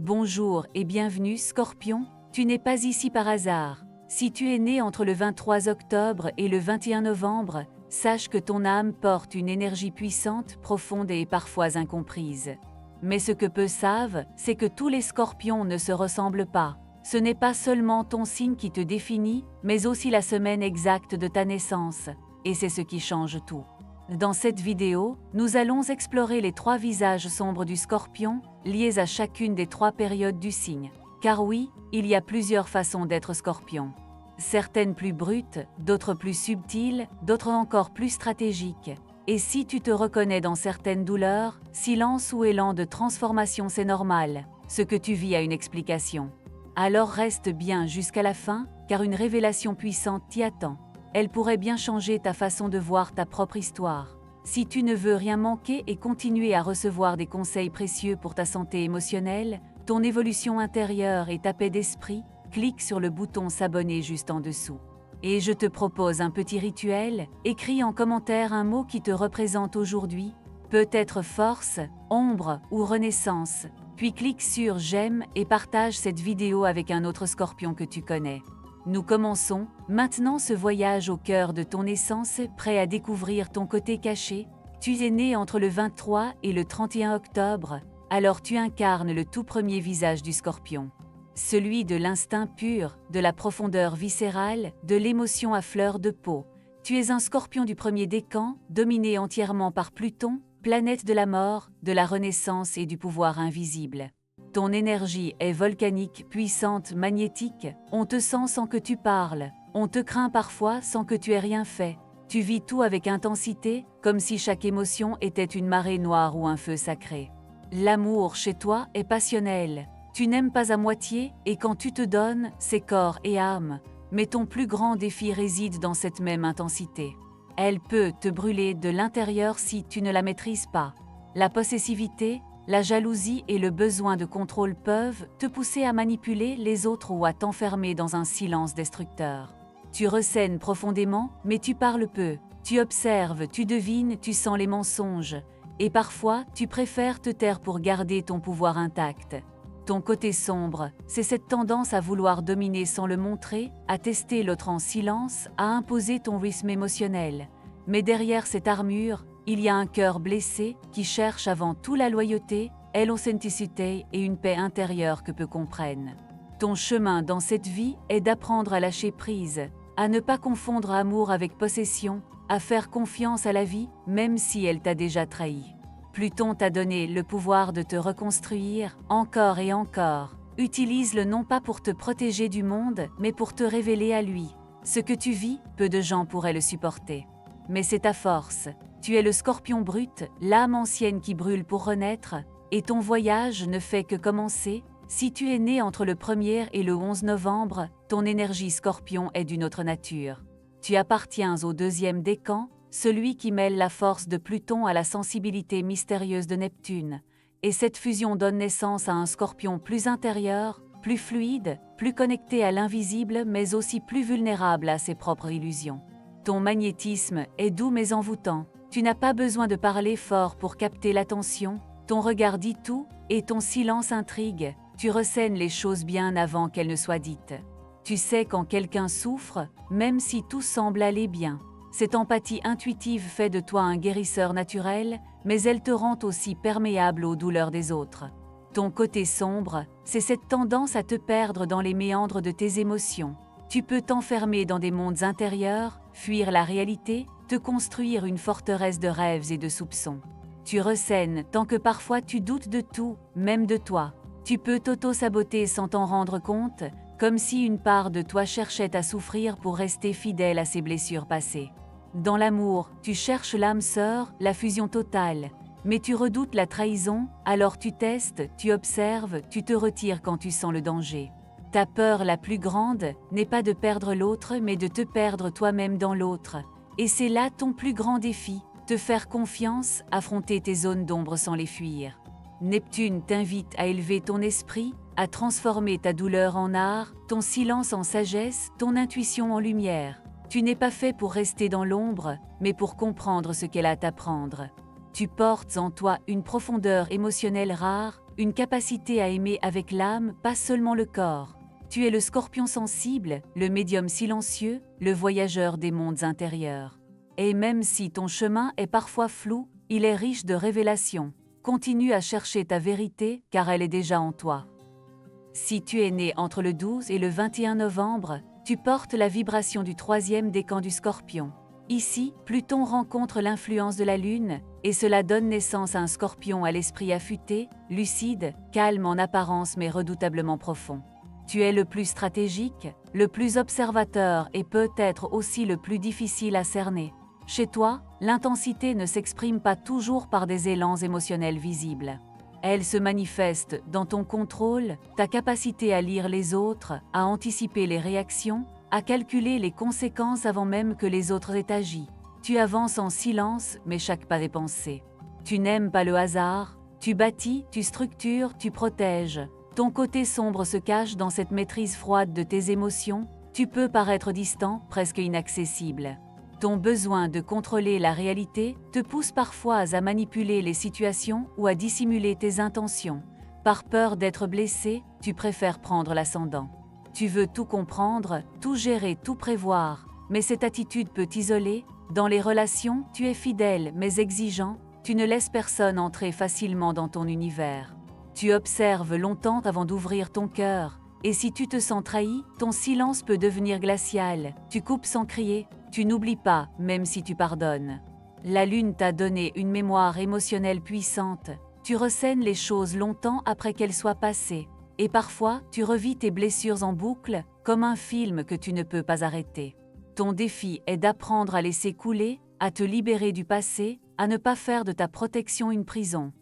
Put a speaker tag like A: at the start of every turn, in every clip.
A: Bonjour et bienvenue Scorpion, tu n'es pas ici par hasard. Si tu es né entre le 23 octobre et le 21 novembre, sache que ton âme porte une énergie puissante, profonde et parfois incomprise. Mais ce que peu savent, c'est que tous les scorpions ne se ressemblent pas. Ce n'est pas seulement ton signe qui te définit, mais aussi la semaine exacte de ta naissance. Et c'est ce qui change tout. Dans cette vidéo, nous allons explorer les 3 visages sombres du Scorpion, liés à chacune des 3 périodes du signe. Car oui, il y a plusieurs façons d'être Scorpion. Certaines plus brutes, d'autres plus subtiles, d'autres encore plus stratégiques. Et si tu te reconnais dans certaines douleurs, silence ou élan de transformation, c'est normal. Ce que tu vis a une explication. Alors reste bien jusqu'à la fin, car une révélation puissante t'y attend. Elle pourrait bien changer ta façon de voir ta propre histoire. Si tu ne veux rien manquer et continuer à recevoir des conseils précieux pour ta santé émotionnelle, ton évolution intérieure et ta paix d'esprit, clique sur le bouton s'abonner juste en dessous. Et je te propose un petit rituel, écris en commentaire un mot qui te représente aujourd'hui, peut-être force, ombre ou renaissance, puis clique sur j'aime et partage cette vidéo avec un autre Scorpion que tu connais. Nous commençons maintenant ce voyage au cœur de ton essence, prêt à découvrir ton côté caché. Tu es né entre le 23 et le 31 octobre, alors tu incarnes le tout premier visage du Scorpion. Celui de l'instinct pur, de la profondeur viscérale, de l'émotion à fleur de peau. Tu es un Scorpion du premier décan, dominé entièrement par Pluton, planète de la mort, de la renaissance et du pouvoir invisible. Ton énergie est volcanique, puissante, magnétique, on te sent sans que tu parles, on te craint parfois sans que tu aies rien fait. Tu vis tout avec intensité, comme si chaque émotion était une marée noire ou un feu sacré. L'amour chez toi est passionnel, tu n'aimes pas à moitié et quand tu te donnes, c'est corps et âme. Mais ton plus grand défi réside dans cette même intensité. Elle peut te brûler de l'intérieur si tu ne la maîtrises pas. La possessivité, la jalousie et le besoin de contrôle peuvent te pousser à manipuler les autres ou à t'enfermer dans un silence destructeur. Tu ressènes profondément, mais tu parles peu. Tu observes, tu devines, tu sens les mensonges. Et parfois, tu préfères te taire pour garder ton pouvoir intact. Ton côté sombre, c'est cette tendance à vouloir dominer sans le montrer, à tester l'autre en silence, à imposer ton rythme émotionnel. Mais derrière cette armure, il y a un cœur blessé qui cherche avant tout la loyauté, l'authenticité et une paix intérieure que peu comprennent. Ton chemin dans cette vie est d'apprendre à lâcher prise, à ne pas confondre amour avec possession, à faire confiance à la vie même si elle t'a déjà trahi. Pluton t'a donné le pouvoir de te reconstruire encore et encore. Utilise-le non pas pour te protéger du monde, mais pour te révéler à lui. Ce que tu vis, peu de gens pourraient le supporter. Mais c'est ta force. Tu es le Scorpion brut, l'âme ancienne qui brûle pour renaître, et ton voyage ne fait que commencer. Si tu es né entre le 1er et le 11 novembre, ton énergie Scorpion est d'une autre nature. Tu appartiens au 2e décan, celui qui mêle la force de Pluton à la sensibilité mystérieuse de Neptune. Et cette fusion donne naissance à un Scorpion plus intérieur, plus fluide, plus connecté à l'invisible mais aussi plus vulnérable à ses propres illusions. Ton magnétisme est doux mais envoûtant. Tu n'as pas besoin de parler fort pour capter l'attention, ton regard dit tout, et ton silence intrigue, tu ressènes les choses bien avant qu'elles ne soient dites. Tu sais quand quelqu'un souffre, même si tout semble aller bien. Cette empathie intuitive fait de toi un guérisseur naturel, mais elle te rend aussi perméable aux douleurs des autres. Ton côté sombre, c'est cette tendance à te perdre dans les méandres de tes émotions. Tu peux t'enfermer dans des mondes intérieurs, fuir la réalité, te construire une forteresse de rêves et de soupçons. Tu ressènes tant que parfois tu doutes de tout, même de toi. Tu peux t'auto-saboter sans t'en rendre compte, comme si une part de toi cherchait à souffrir pour rester fidèle à ses blessures passées. Dans l'amour, tu cherches l'âme sœur, la fusion totale. Mais tu redoutes la trahison, alors tu testes, tu observes, tu te retires quand tu sens le danger. Ta peur la plus grande n'est pas de perdre l'autre mais de te perdre toi-même dans l'autre. Et c'est là ton plus grand défi, te faire confiance, affronter tes zones d'ombre sans les fuir. Neptune t'invite à élever ton esprit, à transformer ta douleur en art, ton silence en sagesse, ton intuition en lumière. Tu n'es pas fait pour rester dans l'ombre, mais pour comprendre ce qu'elle a à t'apprendre. Tu portes en toi une profondeur émotionnelle rare, une capacité à aimer avec l'âme, pas seulement le corps. Tu es le scorpion sensible, le médium silencieux, le voyageur des mondes intérieurs. Et même si ton chemin est parfois flou, il est riche de révélations. Continue à chercher ta vérité, car elle est déjà en toi. Si tu es né entre le 12 et le 21 novembre, tu portes la vibration du 3e décan du Scorpion. Ici, Pluton rencontre l'influence de la Lune, et cela donne naissance à un Scorpion à l'esprit affûté, lucide, calme en apparence mais redoutablement profond. Tu es le plus stratégique, le plus observateur et peut-être aussi le plus difficile à cerner. Chez toi, l'intensité ne s'exprime pas toujours par des élans émotionnels visibles. Elle se manifeste dans ton contrôle, ta capacité à lire les autres, à anticiper les réactions, à calculer les conséquences avant même que les autres aient agi. Tu avances en silence, mais chaque pas est pensé. Tu n'aimes pas le hasard, tu bâtis, tu structures, tu protèges. Ton côté sombre se cache dans cette maîtrise froide de tes émotions, tu peux paraître distant, presque inaccessible. Ton besoin de contrôler la réalité te pousse parfois à manipuler les situations ou à dissimuler tes intentions. Par peur d'être blessé, tu préfères prendre l'ascendant. Tu veux tout comprendre, tout gérer, tout prévoir, mais cette attitude peut t'isoler. Dans les relations, tu es fidèle mais exigeant, tu ne laisses personne entrer facilement dans ton univers. Tu observes longtemps avant d'ouvrir ton cœur, et si tu te sens trahi, ton silence peut devenir glacial, tu coupes sans crier, tu n'oublies pas, même si tu pardonnes. La Lune t'a donné une mémoire émotionnelle puissante, tu ressènes les choses longtemps après qu'elles soient passées, et parfois tu revis tes blessures en boucle, comme un film que tu ne peux pas arrêter. Ton défi est d'apprendre à laisser couler, à te libérer du passé, à ne pas faire de ta protection une prison.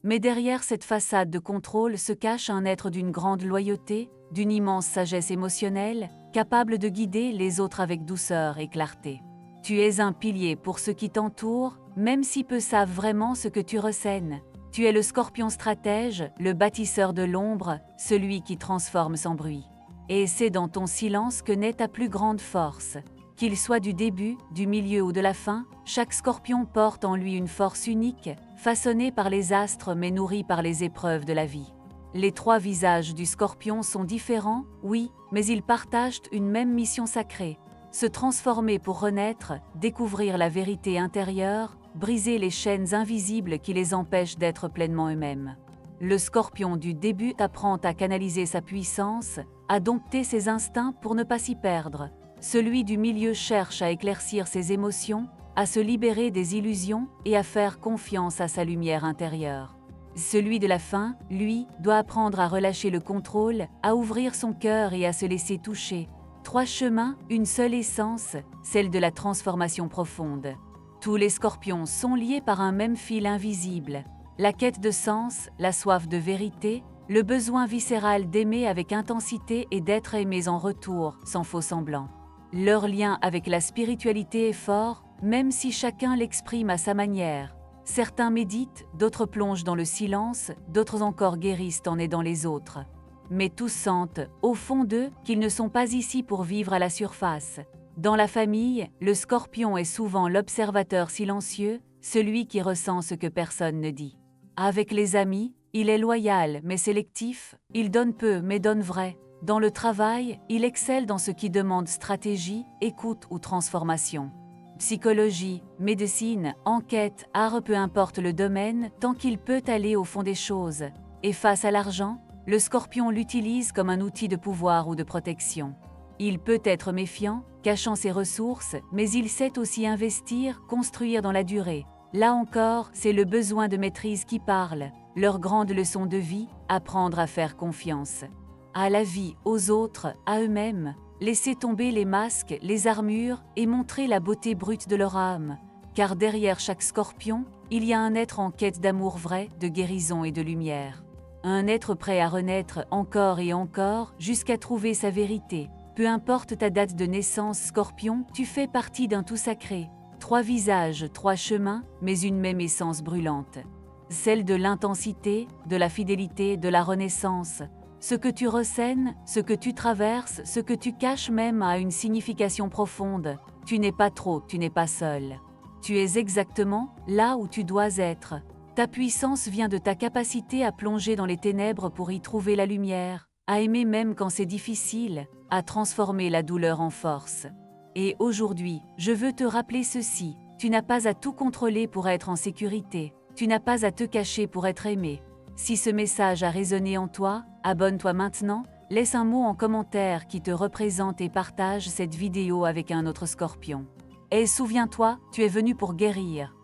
A: Mais derrière cette façade de contrôle se cache un être d'une grande loyauté, d'une immense sagesse émotionnelle, capable de guider les autres avec douceur et clarté. Tu es un pilier pour ceux qui t'entourent, même si peu savent vraiment ce que tu ressènes. Tu es le Scorpion stratège, le bâtisseur de l'ombre, celui qui transforme sans bruit. Et c'est dans ton silence que naît ta plus grande force. Qu'il soit du début, du milieu ou de la fin, chaque Scorpion porte en lui une force unique, façonnée par les astres mais nourrie par les épreuves de la vie. Les 3 visages du Scorpion sont différents, oui, mais ils partagent une même mission sacrée. Se transformer pour renaître, découvrir la vérité intérieure, briser les chaînes invisibles qui les empêchent d'être pleinement eux-mêmes. Le Scorpion du début apprend à canaliser sa puissance, à dompter ses instincts pour ne pas s'y perdre. Celui du milieu cherche à éclaircir ses émotions, à se libérer des illusions et à faire confiance à sa lumière intérieure. Celui de la fin, lui, doit apprendre à relâcher le contrôle, à ouvrir son cœur et à se laisser toucher. 3 chemins, une seule essence, celle de la transformation profonde. Tous les Scorpions sont liés par un même fil invisible. La quête de sens, la soif de vérité, le besoin viscéral d'aimer avec intensité et d'être aimés en retour, sans faux semblant. Leur lien avec la spiritualité est fort, même si chacun l'exprime à sa manière. Certains méditent, d'autres plongent dans le silence, d'autres encore guérissent en aidant les autres. Mais tous sentent, au fond d'eux, qu'ils ne sont pas ici pour vivre à la surface. Dans la famille, le Scorpion est souvent l'observateur silencieux, celui qui ressent ce que personne ne dit. Avec les amis, il est loyal mais sélectif, il donne peu mais donne vrai. Dans le travail, il excelle dans ce qui demande stratégie, écoute ou transformation. Psychologie, médecine, enquête, art, peu importe le domaine, tant qu'il peut aller au fond des choses. Et face à l'argent, le Scorpion l'utilise comme un outil de pouvoir ou de protection. Il peut être méfiant, cachant ses ressources, mais il sait aussi investir, construire dans la durée. Là encore, c'est le besoin de maîtrise qui parle, leur grande leçon de vie, apprendre à faire confiance. À la vie, aux autres, à eux-mêmes, laisser tomber les masques, les armures et montrer la beauté brute de leur âme. Car derrière chaque Scorpion, il y a un être en quête d'amour vrai, de guérison et de lumière. Un être prêt à renaître encore et encore jusqu'à trouver sa vérité. Peu importe ta date de naissance, Scorpion, tu fais partie d'un tout sacré. 3 visages, 3 chemins, mais une même essence brûlante. Celle de l'intensité, de la fidélité, de la renaissance. Ce que tu ressènes, ce que tu traverses, ce que tu caches même a une signification profonde. Tu n'es pas trop, tu n'es pas seul. Tu es exactement là où tu dois être. Ta puissance vient de ta capacité à plonger dans les ténèbres pour y trouver la lumière, à aimer même quand c'est difficile, à transformer la douleur en force. Et aujourd'hui, je veux te rappeler ceci, tu n'as pas à tout contrôler pour être en sécurité, tu n'as pas à te cacher pour être aimé. Si ce message a résonné en toi, abonne-toi maintenant, laisse un mot en commentaire qui te représente et partage cette vidéo avec un autre scorpion. Et souviens-toi, tu es venu pour guérir.